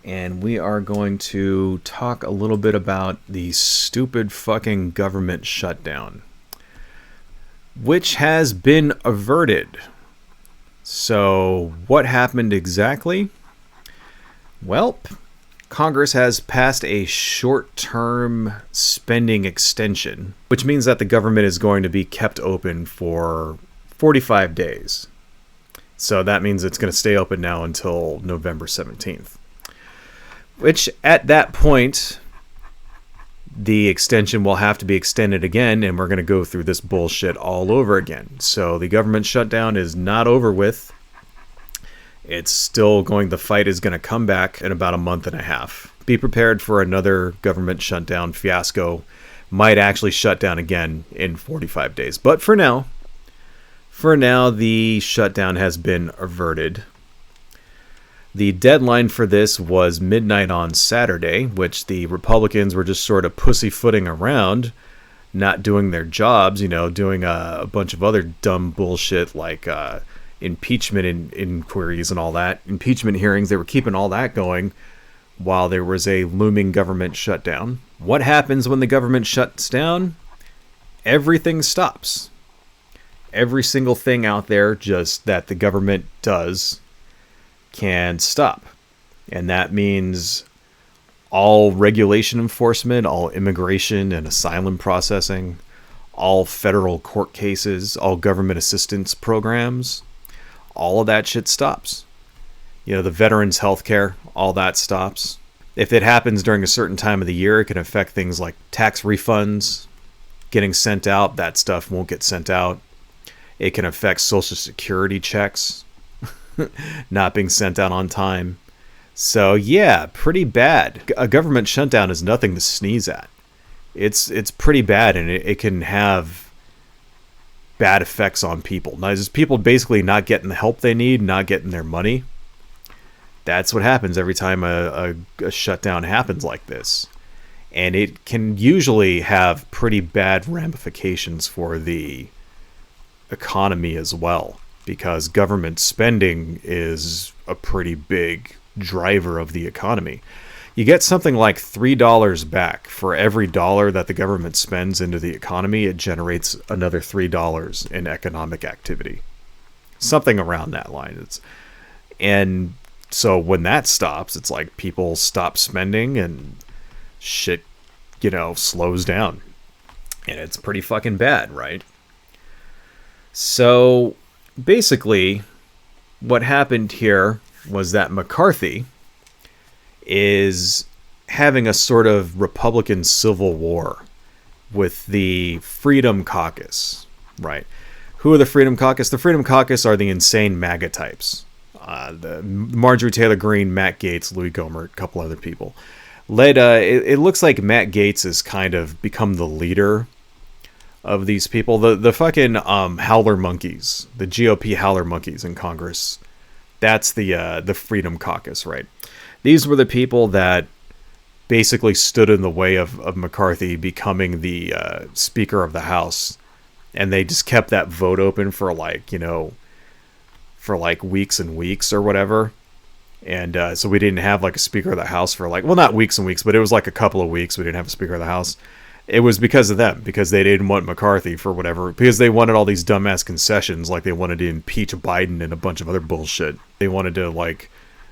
and we are going to talk a little bit about the stupid fucking government shutdown, which has been averted. So, what happened exactly? Well, Congress has passed a short-term spending extension, which means that the government is going to be kept open for 45 days. So that means it's going to stay open now until November 17th. Which, at that point, the extension will have to be extended again, and we're going to go through this bullshit all over again. So the government shutdown is not over with. It's still going, the fight is going to come back in about a month and a half. Be prepared for another government shutdown fiasco. Might actually shut down again in 45 days. But for now, the shutdown has been averted. The deadline for this was midnight on Saturday, which the Republicans were just sort of pussyfooting around, not doing their jobs, doing a bunch of other dumb bullshit like impeachment inquiries and all that. Impeachment hearings, they were keeping all that going while there was a looming government shutdown. What happens when the government shuts down? Everything stops. Every single thing out there just that the government does can stop. And that means all regulation enforcement, all immigration and asylum processing, all federal court cases, all government assistance programs, all of that shit stops. The veterans' healthcare, all that stops. If it happens during a certain time of the year, it can affect things like tax refunds getting sent out. That stuff won't get sent out. It can affect Social Security checks not being sent out on time. So yeah, pretty bad. A government shutdown is nothing to sneeze at. It's pretty bad, and it can have bad effects on people. Now, just people basically not getting the help they need, not getting their money. That's what happens every time a shutdown happens like this. And it can usually have pretty bad ramifications for the economy as well, because government spending is a pretty big driver of the economy. You get something like $3 back for every dollar that the government spends into the economy. It generates another $3 in economic activity, something around that line. And so when that stops, it's like people stop spending and shit, slows down, and it's pretty fucking bad, right? So basically, what happened here was that McCarthy is having a sort of Republican civil war with the Freedom Caucus, right? Who are the Freedom Caucus? The Freedom Caucus are the insane MAGA types. The Marjorie Taylor Greene, Matt Gaetz, Louis Gohmert, a couple other people. It looks like Matt Gaetz has kind of become the leader of these people. The fucking howler monkeys, the GOP howler monkeys in Congress. That's the Freedom Caucus, right? These were the people that basically stood in the way of McCarthy becoming the Speaker of the House, and they just kept that vote open for weeks and weeks or whatever. And so we didn't have like a Speaker of the House for not weeks and weeks, but it was like a couple of weeks we didn't have a Speaker of the House. It was because of them, because they didn't want McCarthy for whatever, because they wanted all these dumbass concessions, like they wanted to impeach Biden and a bunch of other bullshit. They wanted to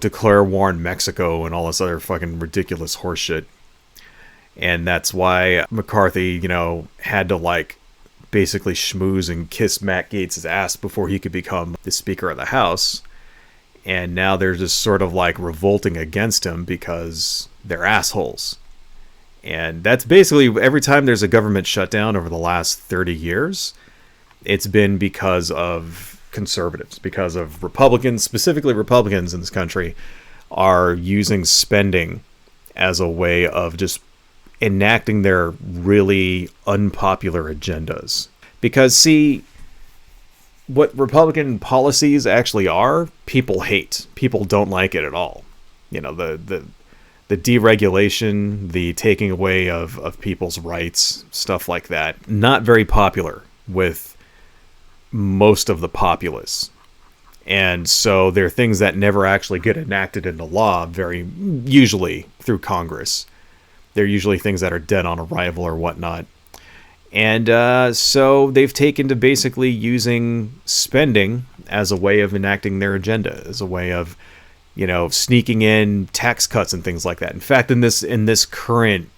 declare war on Mexico and all this other fucking ridiculous horseshit. And that's why McCarthy, had to basically schmooze and kiss Matt Gaetz' ass before he could become the Speaker of the House. And now they're just sort of revolting against him because they're assholes. And that's basically every time there's a government shutdown over the last 30 years, it's been because of conservatives, because of Republicans, specifically Republicans in this country, are using spending as a way of just enacting their really unpopular agendas. Because, see, what Republican policies actually are, people hate. People don't like it at all. The deregulation, the taking away of people's rights, stuff like that. Not very popular with most of the populace. And so they're things that never actually get enacted into law, very usually through Congress. They're usually things that are dead on arrival or whatnot. And so they've taken to basically using spending as a way of enacting their agenda, as a way of, sneaking in tax cuts and things like that. In fact, in this current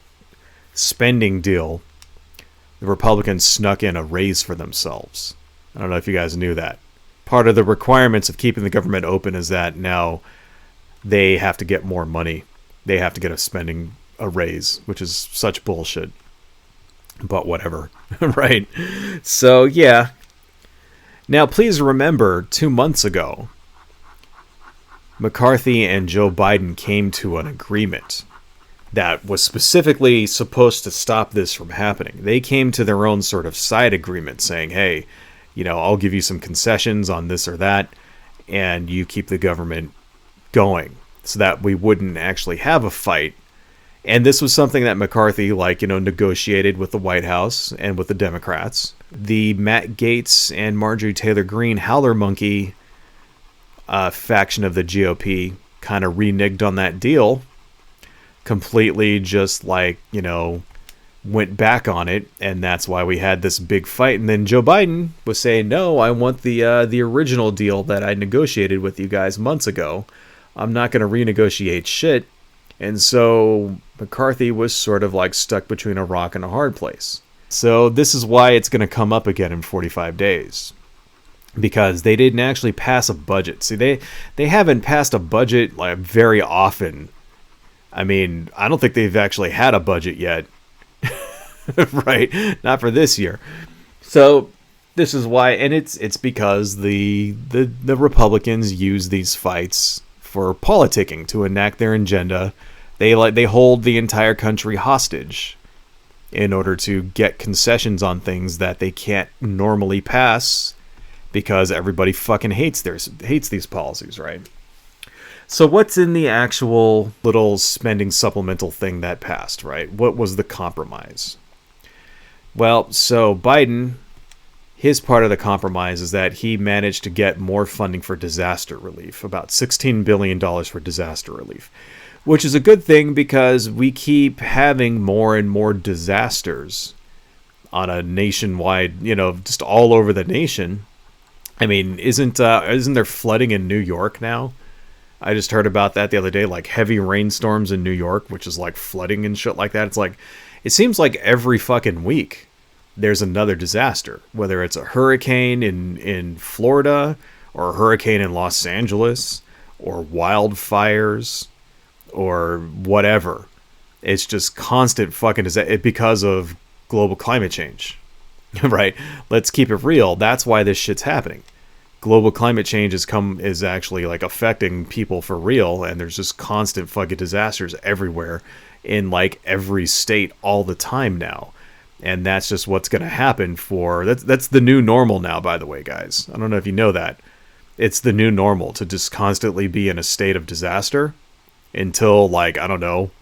spending deal, the Republicans snuck in a raise for themselves. I don't know if you guys knew that. Part of the requirements of keeping the government open is that now they have to get more money. They have to get a raise, which is such bullshit. But whatever, right? So, yeah. Now, please remember, 2 months ago, McCarthy and Joe Biden came to an agreement that was specifically supposed to stop this from happening. They came to their own sort of side agreement saying, hey, I'll give you some concessions on this or that, and you keep the government going so that we wouldn't actually have a fight. And this was something that McCarthy, negotiated with the White House and with the Democrats. The Matt Gaetz and Marjorie Taylor Greene howler monkey faction of the GOP kind of reneged on that deal. Completely just went back on it, and that's why we had this big fight. And then Joe Biden was saying, no, I want the original deal that I negotiated with you guys months ago. I'm not going to renegotiate shit. And so McCarthy was sort of stuck between a rock and a hard place. So this is why it's going to come up again in 45 days. Because they didn't actually pass a budget. See, they haven't passed a budget very often. I mean, I don't think they've actually had a budget yet. Right? Not for this year. So this is why, and it's because the Republicans use these fights for politicking to enact their agenda. They hold the entire country hostage in order to get concessions on things that they can't normally pass because everybody fucking hates these policies, right? So what's in the actual little spending supplemental thing that passed, right? What was the compromise? Well, so Biden, his part of the compromise is that he managed to get more funding for disaster relief, about $16 billion for disaster relief, which is a good thing because we keep having more and more disasters on a nationwide, just all over the nation. I mean, isn't there flooding in New York now? I just heard about that the other day, heavy rainstorms in New York, which is flooding and shit like that. It seems like every fucking week there's another disaster, whether it's a hurricane in Florida or a hurricane in Los Angeles or wildfires or whatever. It's just constant fucking disaster because of global climate change, right? Let's keep it real. That's why this shit's happening. Global climate change is actually affecting people for real, and there's just constant fucking disasters everywhere in every state all the time now. And that's just what's going to happen that's the new normal now, by the way, guys. I don't know if you know that. It's the new normal to just constantly be in a state of disaster until I don't know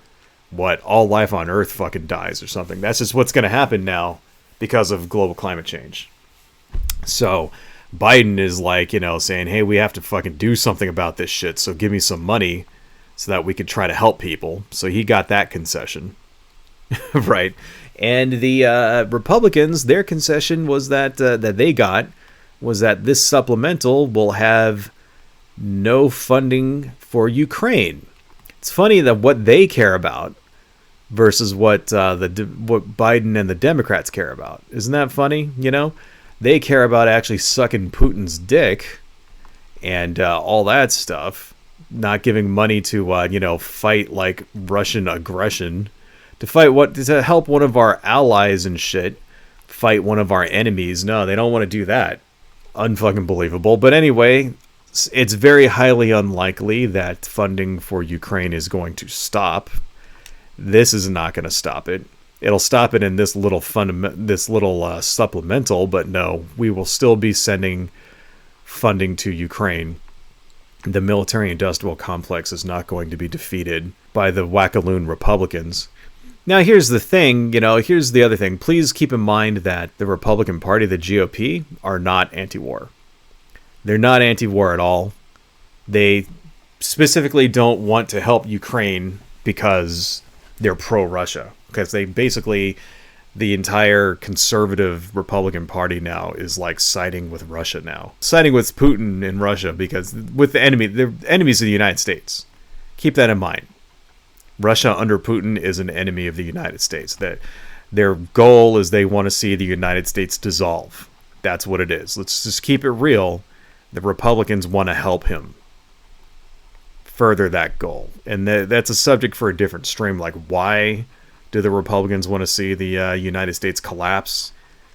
what, all life on Earth fucking dies or something. That's just what's going to happen now because of global climate change. So Biden is saying, hey, we have to fucking do something about this shit, so give me some money so that we could try to help people. So he got that concession. Right? And the Republicans, their concession was that this supplemental will have no funding for Ukraine. It's funny that what they care about versus what Biden and the Democrats care about. Isn't that funny? They care about actually sucking Putin's dick and all that stuff, not giving money to fight Russian aggression, to help one of our allies and shit fight one of our enemies. No, they don't want to do that. Unfucking believable. But anyway, it's very highly unlikely that funding for Ukraine is going to stop. This is not going to stop it. It'll stop it in this little supplemental, but no, we will still be sending funding to Ukraine. The military-industrial complex is not going to be defeated by the wackaloon Republicans. Now, here's the thing, here's the other thing. Please keep in mind that the Republican Party, the GOP, are not anti-war. They're not anti-war at all. They specifically don't want to help Ukraine because they're pro-Russia. Because they basically, the entire conservative Republican Party now is like siding with Russia now. Siding with Putin and Russia because with the enemy, they're enemies of the United States. Keep that in mind. Russia under Putin is an enemy of the United States. That their goal is they want to see the United States dissolve. That's what it is. Let's just keep it real. The Republicans want to help him further that goal. And that's a subject for a different stream. Like, why do the Republicans want to see the United States collapse?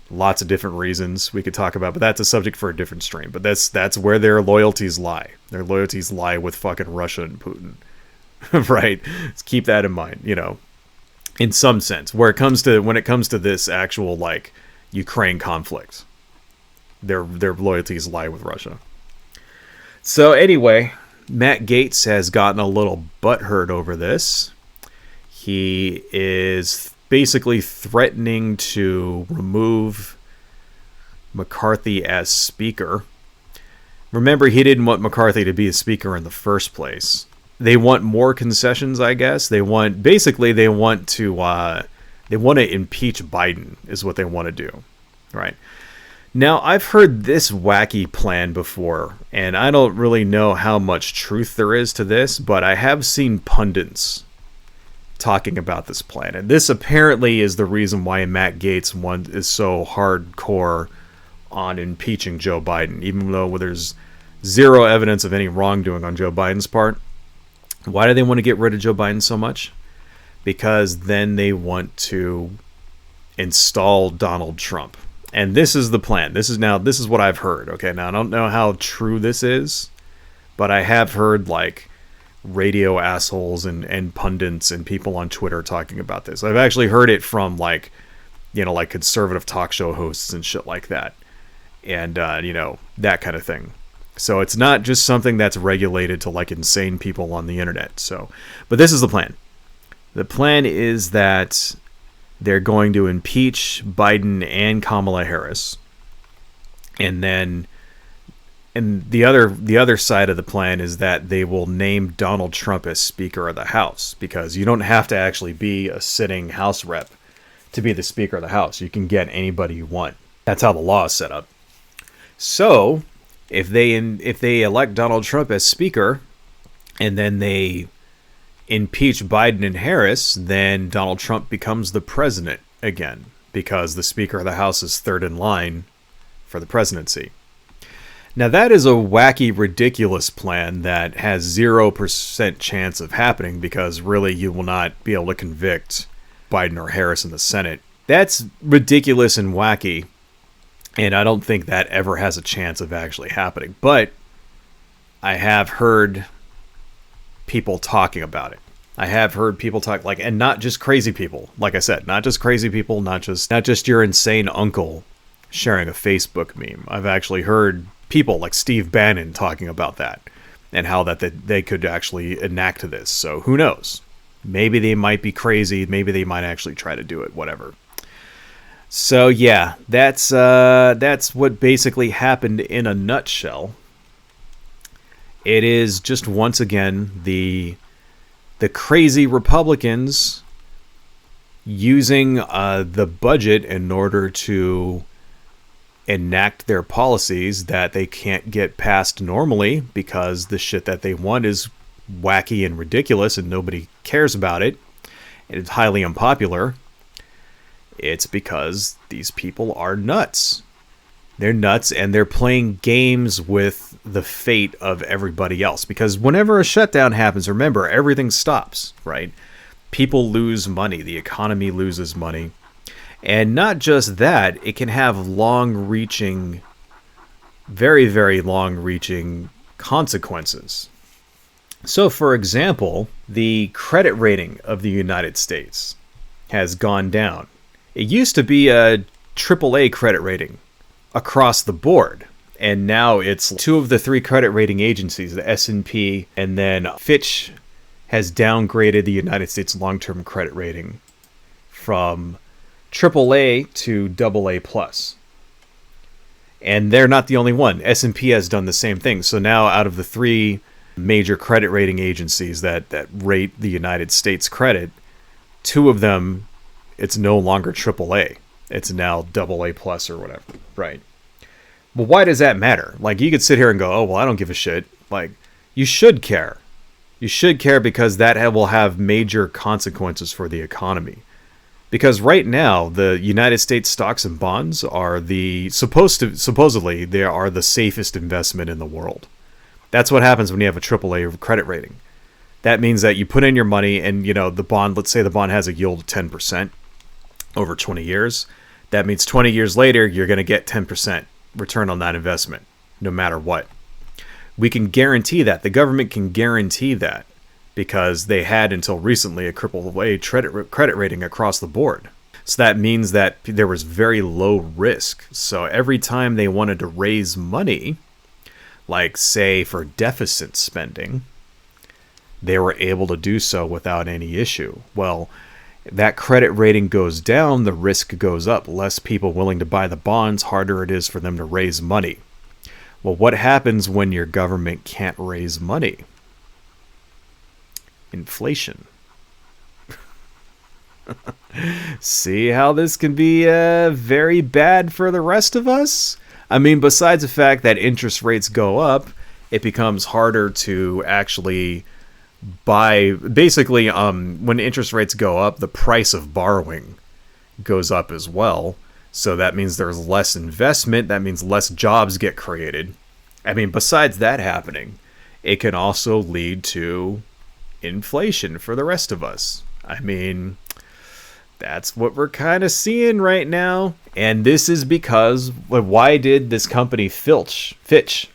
Lots of different reasons we could talk about, but that's a subject for a different stream. But that's where their loyalties lie. Their loyalties lie with fucking Russia and Putin. Right? Let's keep that in mind, you know, in some sense. When it comes to this actual like Ukraine conflict, their loyalties lie with Russia. So anyway, Matt Gaetz has gotten a little butthurt over this. He is basically threatening to remove McCarthy as speaker. Remember, he didn't want McCarthy to be a speaker in the first place. They want more concessions, I guess. They want to impeach Biden is what they want to do, right? Now, I've heard this wacky plan before, and I don't really know how much truth there is to this, but I have seen pundits talking about this plan. And this apparently is the reason why Matt Gaetz is so hardcore on impeaching Joe Biden, even though there's zero evidence of any wrongdoing on Joe Biden's part. Why do they want to get rid of Joe Biden so much? Because then they want to install Donald Trump. And this is the plan. This is what I've heard. Okay, now I don't know how true this is, but I have heard like radio assholes and pundits and people on Twitter talking about this. I've actually heard it from like, you know, like conservative talk show hosts and shit like that. And, you know, that kind of thing. So it's not just something that's regulated to like insane people on the internet. So, but this is the plan. The plan is that they're going to impeach Biden and Kamala Harris. And then the other side of the plan is that they will name Donald Trump as Speaker of the House, because you don't have to actually be a sitting House rep to be the Speaker of the House. You can get anybody you want. That's how the law is set up. So if they elect Donald Trump as Speaker and then they impeach Biden and Harris, then Donald Trump becomes the president again, because the Speaker of the House is third in line for the presidency. Now that is a wacky, ridiculous plan that has 0% chance of happening, because really you will not be able to convict Biden or Harris in the Senate. That's ridiculous and wacky, and I don't think that ever has a chance of actually happening. But I have heard people talking about it. I have heard people talk, like, and not just crazy people. Like I said, not just crazy people, not just your insane uncle sharing a Facebook meme. I've actually heard people like Steve Bannon talking about that and how that they could actually enact this. So who knows? Maybe they might be crazy. Maybe they might actually try to do it. Whatever. So yeah, that's what basically happened in a nutshell. It is just once again the crazy Republicans using the budget in order to enact their policies that they can't get passed normally, because the shit that they want is wacky and ridiculous and nobody cares about it. It's highly unpopular. It's because these people are nuts. They're nuts, and they're playing games with the fate of everybody else. Because whenever a shutdown happens, remember, everything stops, right? People lose money. The economy loses money. And not just that, it can have long-reaching, very, very long-reaching consequences. So, for example, the credit rating of the United States has gone down. It used to be a AAA credit rating across the board, and now it's two of the three credit rating agencies, the S&P and then Fitch, has downgraded the United States long-term credit rating from AAA to AA+. And they're not the only one. S&P has done the same thing. So now out of the three major credit rating agencies that rate the United States credit, two of them, it's no longer AAA. It's now AA plus or whatever. Right. Well, why does that matter? Like, you could sit here and go, oh, well, I don't give a shit. Like, you should care. You should care because that will have major consequences for the economy. Because right now, the United States stocks and bonds are supposedly, they are the safest investment in the world. That's what happens when you have a AAA credit rating. That means that you put in your money and, the bond, let's say the bond has a yield of 10% over 20 years. That means 20 years later, you're going to get 10% return on that investment, no matter what. We can guarantee that. The government can guarantee that because they had until recently a AAA credit rating across the board. So that means that there was very low risk. So every time they wanted to raise money, like say for deficit spending, they were able to do so without any issue. Well, that credit rating goes down, the risk goes up. Less people willing to buy the bonds, harder it is for them to raise money. Well, what happens when your government can't raise money? Inflation. See how this can be very bad for the rest of us? I mean, besides the fact that interest rates go up, it becomes harder to actually buy. Basically, when interest rates go up, the price of borrowing goes up as well. So that means there's less investment. That means less jobs get created. I mean, besides that happening, it can also lead to inflation for the rest of us. I mean, that's what we're kind of seeing right now. And this is because, why did this company Fitch,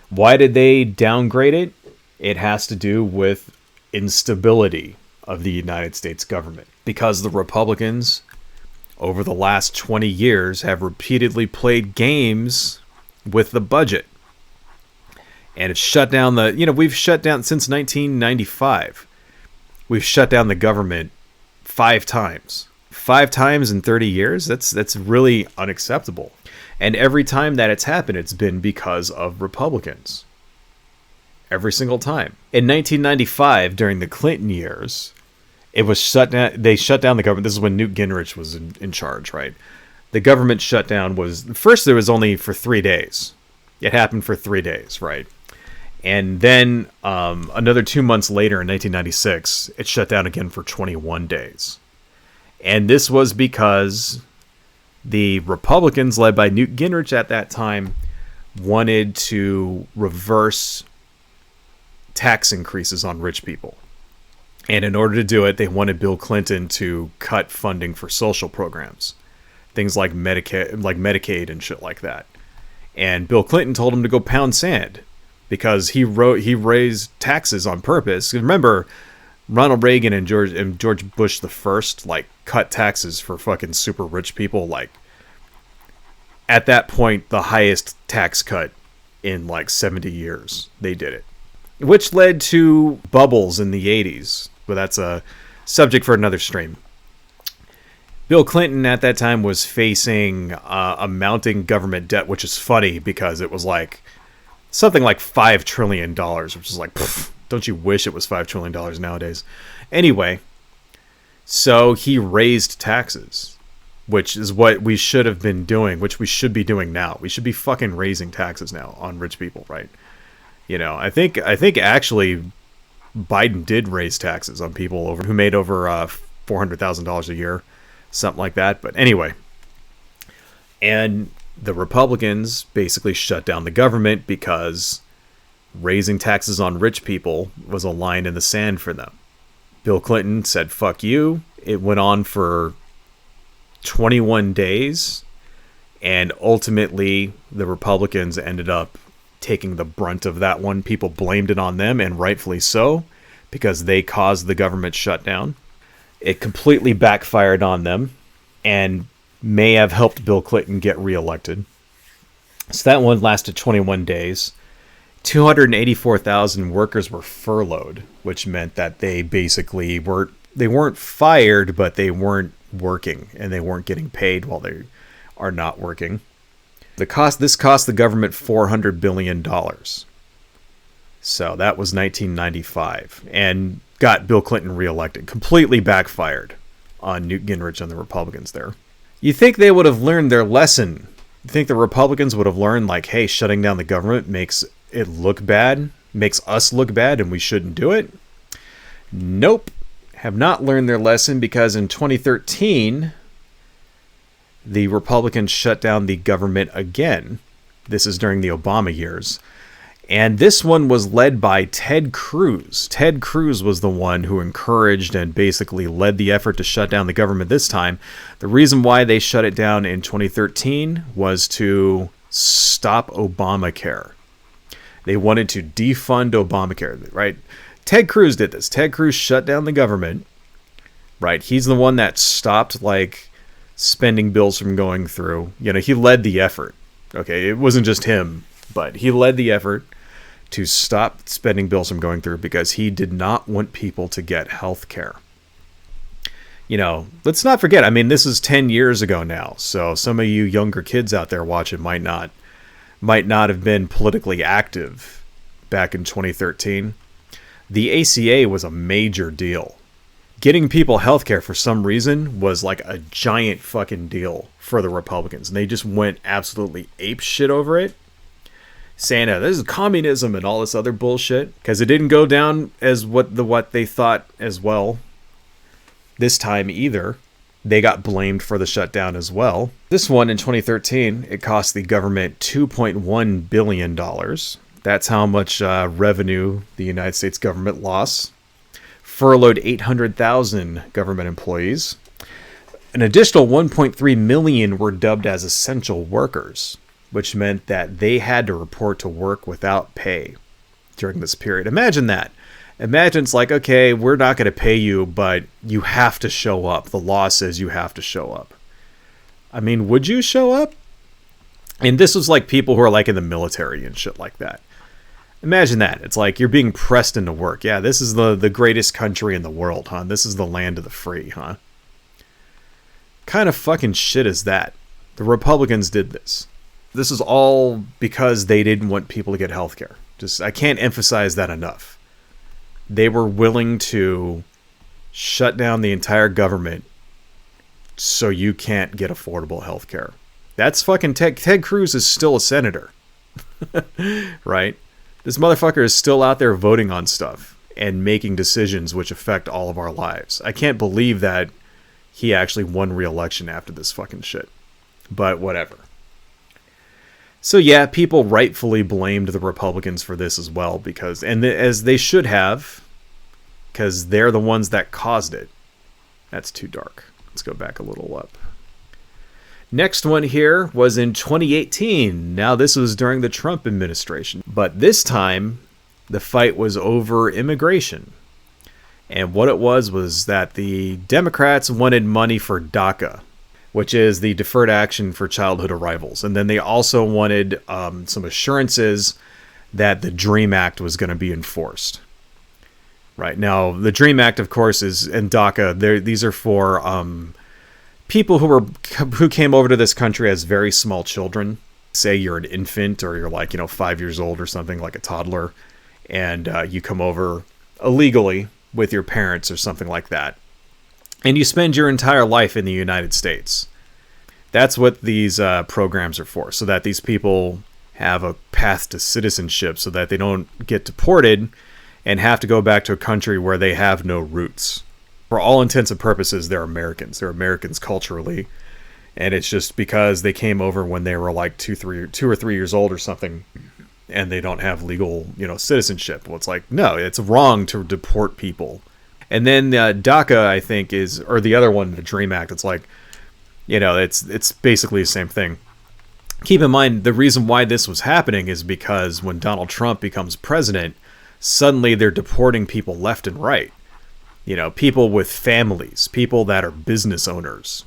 why did they downgrade it? It has to do with instability of the United States government. Because the Republicans, over the last 20 years, have repeatedly played games with the budget. And it's shut down we've shut down since 1995. We've shut down the government 5 times. 5 times in 30 years? That's really unacceptable. And every time that it's happened, it's been because of Republicans. Every single time. In 1995, during the Clinton years, it was shut down. They shut down the government. This is when Newt Gingrich was in charge, right? The government shutdown was, first it was only for 3 days. It happened for 3 days, right? And then another 2 months later in 1996, it shut down again for 21 days. And this was because the Republicans, led by Newt Gingrich at that time, wanted to reverse tax increases on rich people. And in order to do it, they wanted Bill Clinton to cut funding for social programs. Things like Medicaid and shit like that. And Bill Clinton told him to go pound sand because he raised taxes on purpose. Remember, Ronald Reagan and George Bush the first cut taxes for fucking super rich people. At that point, the highest tax cut in 70 years. They did it, which led to bubbles in the 80s. But that's a subject for another stream. Bill Clinton at that time was facing a mounting government debt, which is funny because it was something like $5 trillion, which is pfft, don't you wish it was $5 trillion nowadays? Anyway, so he raised taxes, which is what we should have been doing, which we should be doing now. We should be fucking raising taxes now on rich people, right? I think actually Biden did raise taxes on people who made over $400,000 a year. Something like that. But anyway. And the Republicans basically shut down the government because raising taxes on rich people was a line in the sand for them. Bill Clinton said, fuck you. It went on for 21 days. And ultimately, the Republicans ended up taking the brunt of that one. People blamed it on them, and rightfully so, because they caused the government shutdown. It completely backfired on them and may have helped Bill Clinton get reelected. So that one lasted 21 days. 284,000 workers were furloughed, which meant that they basically weren't fired, but they weren't working and they weren't getting paid while they are not working. This cost the government $400 billion. So that was 1995, and got Bill Clinton reelected. Completely backfired on Newt Gingrich and the Republicans there. You think they would have learned their lesson? You think the Republicans would have learned, like, hey, shutting down the government makes it look bad, makes us look bad, and we shouldn't do it? Nope. Have not learned their lesson, because in 2013, the Republicans shut down the government again. This is during the Obama years. And this one was led by Ted Cruz. Ted Cruz was the one who encouraged and basically led the effort to shut down the government this time. The reason why they shut it down in 2013 was to stop Obamacare. They wanted to defund Obamacare, right? Ted Cruz did this. Ted Cruz shut down the government, right? He's the one that stopped, like, spending bills from going through. You know, he led the effort. Okay, it wasn't just him, but he led the effort to stop spending bills from going through because he did not want people to get health care. You know, let's not forget, I mean, this is 10 years ago now, so some of you younger kids out there watching might not have been politically active back in 2013. The ACA was a major deal. Getting people health care for some reason was like a giant fucking deal for the Republicans, and they just went absolutely ape shit over it, saying this is communism and all this other bullshit, because it didn't go down as what they thought as well this time either. They got blamed for the shutdown as well. This one in 2013, it cost the government $2.1 billion. That's how much revenue the United States government lost. Furloughed 800,000 government employees. An additional 1.3 million were dubbed as essential workers, which meant that they had to report to work without pay during this period. Imagine that. Imagine it's like, okay, we're not going to pay you, but you have to show up. The law says you have to show up. I mean, would you show up? And this was like people who are like in the military and shit like that. Imagine that. It's like you're being pressed into work. Yeah, this is the greatest country in the world, huh? This is the land of the free, huh? Kind of fucking shit is that? The Republicans did this. This is all because they didn't want people to get health care. I can't emphasize that enough. They were willing to shut down the entire government so you can't get affordable health care. That's fucking Ted Cruz is still a senator. Right? This motherfucker is still out there voting on stuff and making decisions which affect all of our lives. I can't believe that he actually won re-election after this fucking shit. But whatever. So yeah, people rightfully blamed the Republicans for this as well, as they should have, because they're the ones that caused it. That's too dark. Let's go back a little up. Next one here was in 2018. Now this was during the Trump administration, but this time the fight was over immigration. And what it was that the Democrats wanted money for DACA, which is the Deferred Action for Childhood Arrivals. And then they also wanted some assurances that the DREAM Act was going to be enforced. Right. Now, the DREAM Act, of course, and DACA, these are for people who came over to this country as very small children. Say you're an infant or you're like, 5 years old or something, like a toddler, and you come over illegally with your parents or something like that. And you spend your entire life in the United States. That's what these programs are for, so that these people have a path to citizenship so that they don't get deported and have to go back to a country where they have no roots. For all intents and purposes, they're Americans. They're Americans culturally. And it's just because they came over when they were like 2 or 3 years old or something, and they don't have legal, citizenship. Well, it's like, no, it's wrong to deport people. And then DACA, I think, or the other one, the DREAM Act, it's like, it's basically the same thing. Keep in mind, the reason why this was happening is because when Donald Trump becomes president, suddenly they're deporting people left and right. People with families, people that are business owners,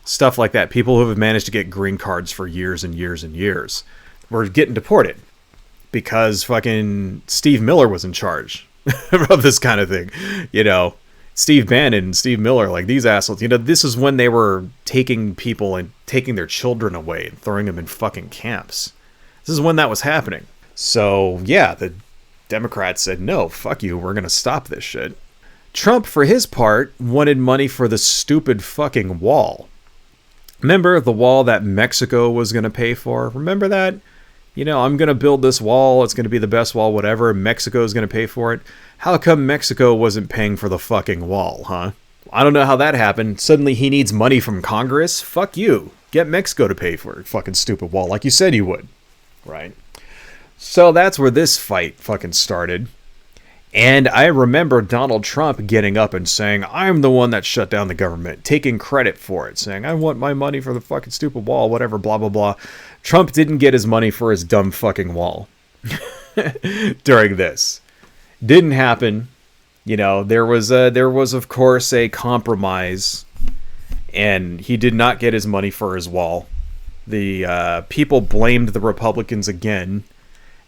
stuff like that. People who have managed to get green cards for years and years and years were getting deported because fucking Steve Miller was in charge of this kind of thing. Steve Bannon and Steve Miller, like these assholes, this is when they were taking people and taking their children away and throwing them in fucking camps. This is when that was happening. So, yeah, the Democrats said, no, fuck you, we're going to stop this shit. Trump, for his part, wanted money for the stupid fucking wall. Remember the wall that Mexico was going to pay for? Remember that? You know, I'm going to build this wall. It's going to be the best wall, whatever. Mexico is going to pay for it. How come Mexico wasn't paying for the fucking wall, huh? I don't know how that happened. Suddenly he needs money from Congress? Fuck you. Get Mexico to pay for it. Fucking stupid wall, like you said you would. Right? So that's where this fight fucking started. And I remember Donald Trump getting up and saying, I'm the one that shut down the government, taking credit for it, saying, I want my money for the fucking stupid wall, whatever, blah, blah, blah. Trump didn't get his money for his dumb fucking wall during this. Didn't happen. You know, there was, of course, a compromise, and he did not get his money for his wall. The people blamed the Republicans again,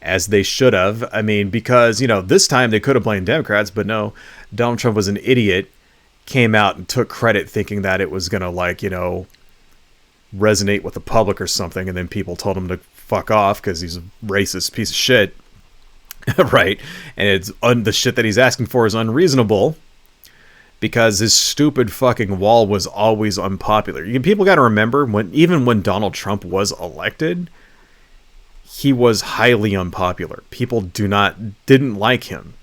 as they should have. I mean, because, you know, this time they could have blamed Democrats, but no, Donald Trump was an idiot, came out and took credit thinking that it was going to, like, you know, resonate with the public or something, and then people told him to fuck off because he's a racist piece of shit. Right? And it's the shit that he's asking for is unreasonable because his stupid fucking wall was always unpopular. People got to remember, even when Donald Trump was elected, he was highly unpopular. People didn't like him,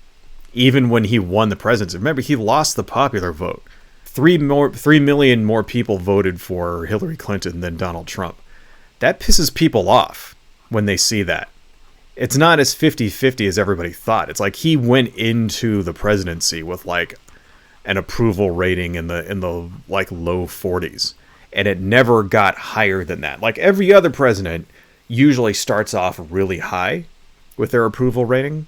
even when he won the presidency. Remember, he lost the popular vote. 3 million more people voted for Hillary Clinton than Donald Trump. That pisses people off when they see that. It's not as 50-50 as everybody thought. It's like he went into the presidency with like an approval rating in the like low 40s, and it never got higher than that. Like every other president usually starts off really high with their approval rating,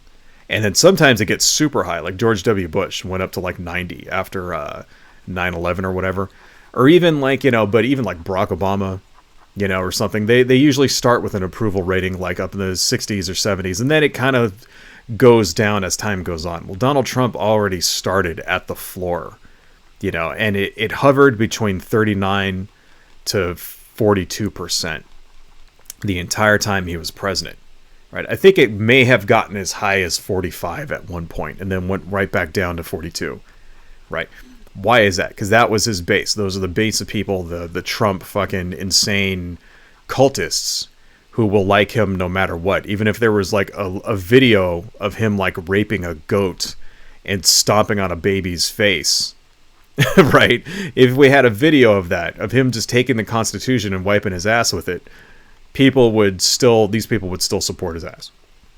and then sometimes it gets super high, like George W. Bush went up to like 90 after 9/11 or whatever, or even like, you know, but even like Barack Obama, you know, or something, they usually start with an approval rating like up in the 60s or 70s, and then it kind of goes down as time goes on. Well, Donald Trump already started at the floor, you know, and it hovered between 39 to 42% the entire time he was president, right? I think it may have gotten as high as 45 at one point and then went right back down to 42, right? Why is that? Because that was his base. Those are the base of people, the Trump fucking insane cultists who will like him no matter what. Even if there was like a video of him like raping a goat and stomping on a baby's face, right? If we had a video of that, of him just taking the Constitution and wiping his ass with it, these people would still support his ass.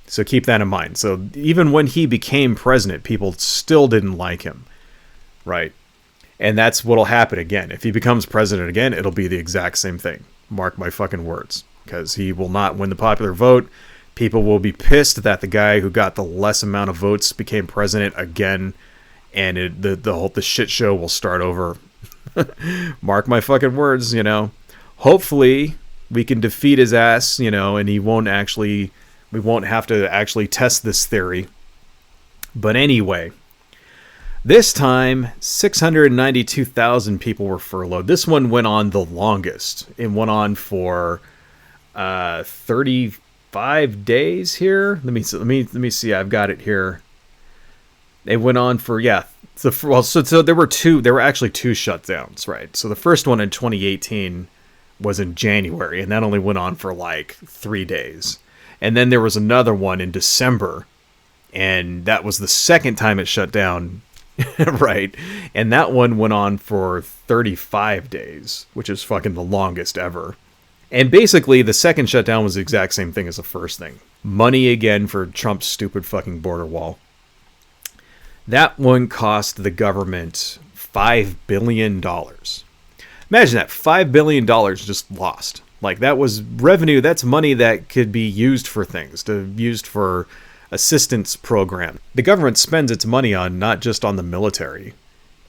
So keep that in mind. So even when he became president, people still didn't like him, right? And that's what'll happen again. If he becomes president again, it'll be the exact same thing. Mark my fucking words. Because he will not win the popular vote. People will be pissed that the guy who got the less amount of votes became president again. And the shit show will start over. Mark my fucking words, you know. Hopefully we can defeat his ass, you know, and we won't have to actually test this theory. But anyway, this time, 692,000 people were furloughed. This one went on the longest. It went on for 35 days here. Let me see. I've got it here. It went on for so there were actually two shutdowns, right? So the first one in 2018 was in January, and that only went on for like 3 days. And then there was another one in December, and that was the second time it shut down. Right, and that one went on for 35 days, which is fucking the longest ever. And basically, the second shutdown was the exact same thing as the first thing. Money again for Trump's stupid fucking border wall. That one cost the government $5 billion. Imagine that, $5 billion just lost. Like, that was revenue, that's money that could be used for things, used for assistance program. The government spends its money on not just on the military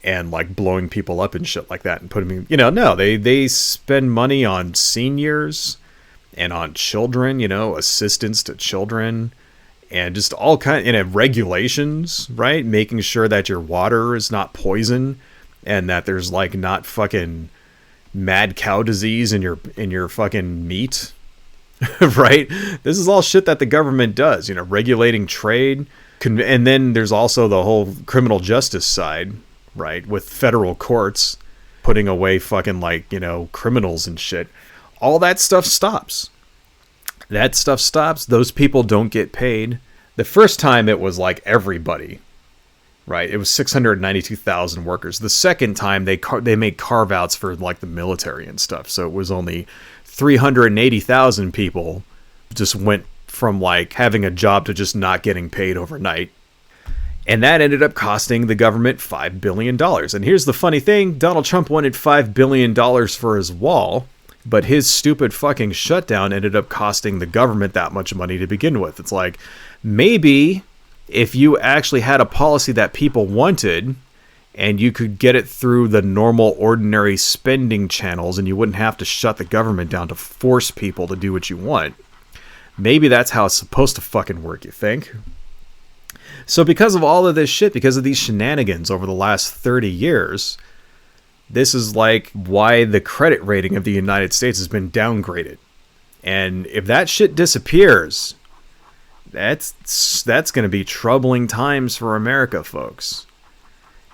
and like blowing people up and shit like that and putting them, you know, no, they spend money on seniors and on children, you know, assistance to children and just all kind, you know, regulations, right? Making sure that your water is not poison and that there's like not fucking mad cow disease in your fucking meat, right? This is all shit that the government does, regulating trade. And then there's also the whole criminal justice side, right? With federal courts putting away fucking criminals and shit. All that stuff stops. That stuff stops. Those people don't get paid. The first time it was like everybody, right? It was 692,000 workers. The second time they made carve-outs for like the military and stuff. So it was only 380,000 people just went from like having a job to just not getting paid overnight. And that ended up costing the government $5 billion. And here's the funny thing. Donald Trump wanted $5 billion for his wall, but his stupid fucking shutdown ended up costing the government that much money to begin with. It's like, maybe if you actually had a policy that people wanted and you could get it through the normal, ordinary spending channels and you wouldn't have to shut the government down to force people to do what you want. Maybe that's how it's supposed to fucking work, you think? So because of all of this shit, because of these shenanigans over the last 30 years, this is like why the credit rating of the United States has been downgraded. And if that shit disappears, that's going to be troubling times for America, folks.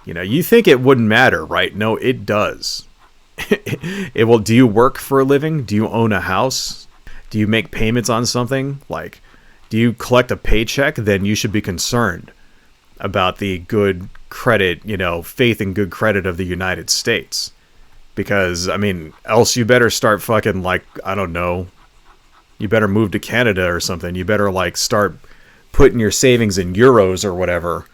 You think it wouldn't matter, right? No, it does. It will. Do you work for a living? Do you own a house? Do you make payments on something? Like, do you collect a paycheck? Then you should be concerned about the good credit, faith and good credit of the United States. Because, else you better start fucking I don't know. You better move to Canada or something. You better start putting your savings in euros or whatever.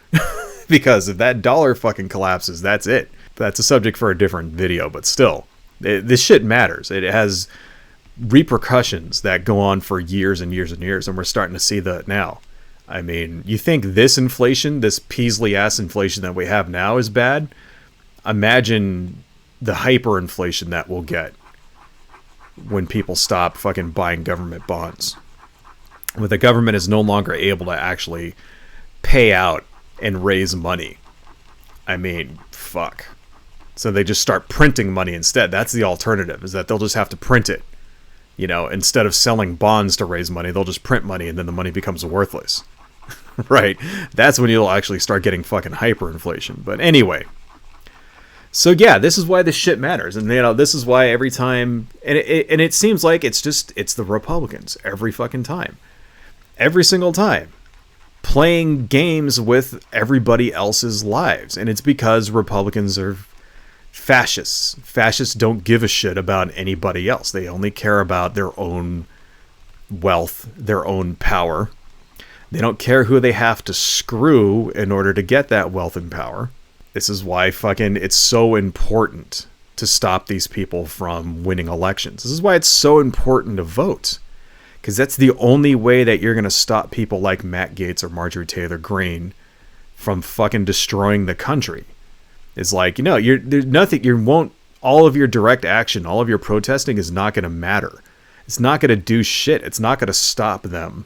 Because if that dollar fucking collapses, that's it. That's a subject for a different video, but still, this shit matters. It has repercussions that go on for years and years and years, and we're starting to see that now. You think this inflation, this Peasley-ass inflation that we have now is bad? Imagine the hyperinflation that we'll get when people stop fucking buying government bonds. When the government is no longer able to actually pay out and raise money. Fuck. So they just start printing money instead. That's the alternative, is that they'll just have to print it. Instead of selling bonds to raise money, they'll just print money and then the money becomes worthless. Right? That's when you'll actually start getting fucking hyperinflation. But anyway. So yeah, this is why this shit matters. And this is why every time, and it seems like it's the Republicans every fucking time. Every single time. Playing games with everybody else's lives. And it's because Republicans are fascists. Fascists don't give a shit about anybody else. They only care about their own wealth, their own power. They don't care who they have to screw in order to get that wealth and power. This is why fucking it's so important to stop these people from winning elections. This is why it's so important to vote. Because that's the only way that you're going to stop people like Matt Gaetz or Marjorie Taylor Greene from fucking destroying the country. It's there's nothing, all of your direct action, all of your protesting is not going to matter. It's not going to do shit. It's not going to stop them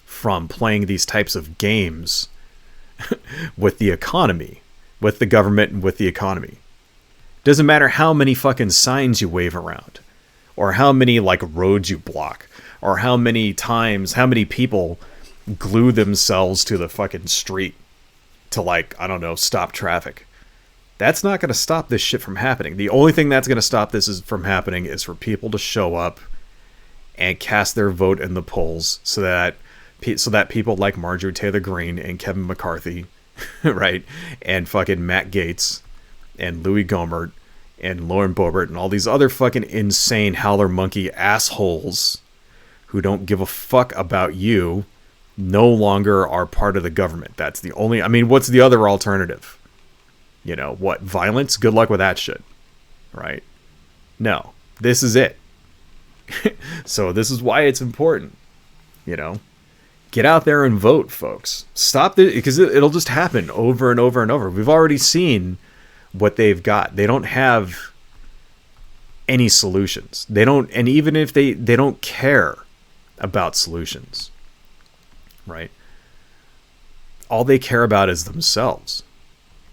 from playing these types of games with the economy, with the government and with the economy. Doesn't matter how many fucking signs you wave around, or how many roads you block, or how many people glue themselves to the fucking street to I don't know, stop traffic. That's not going to stop this shit from happening. The only thing that's going to stop this from happening is for people to show up and cast their vote in the polls so that people like Marjorie Taylor Greene and Kevin McCarthy, right, and fucking Matt Gaetz and Louis Gohmert and Lauren Boebert and all these other fucking insane howler monkey assholes who don't give a fuck about you no longer are part of the government. That's the only... what's the other alternative? What? Violence? Good luck with that shit. Right? No. This is it. So this is why it's important. Get out there and vote, folks. Stop this, because it'll just happen over and over and over. We've already seen what they've got. They don't have any solutions. They don't, and even if they don't care about solutions, right? All they care about is themselves.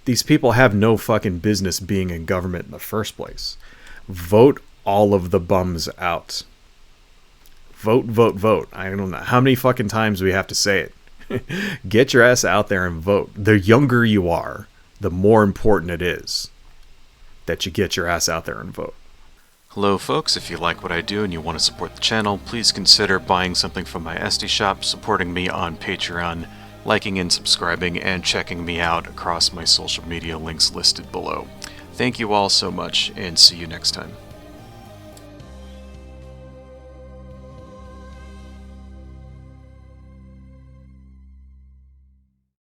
These people have no fucking business being in government in the first place. Vote all of the bums out. Vote, vote, vote. I don't know how many fucking times we have to say it. Get your ass out there and vote. The younger you are, the more important it is that you get your ass out there and vote. Hello folks, if you like what I do and you want to support the channel, please consider buying something from my Etsy shop, supporting me on Patreon, liking and subscribing, and checking me out across my social media links listed below. Thank you all so much, and see you next time.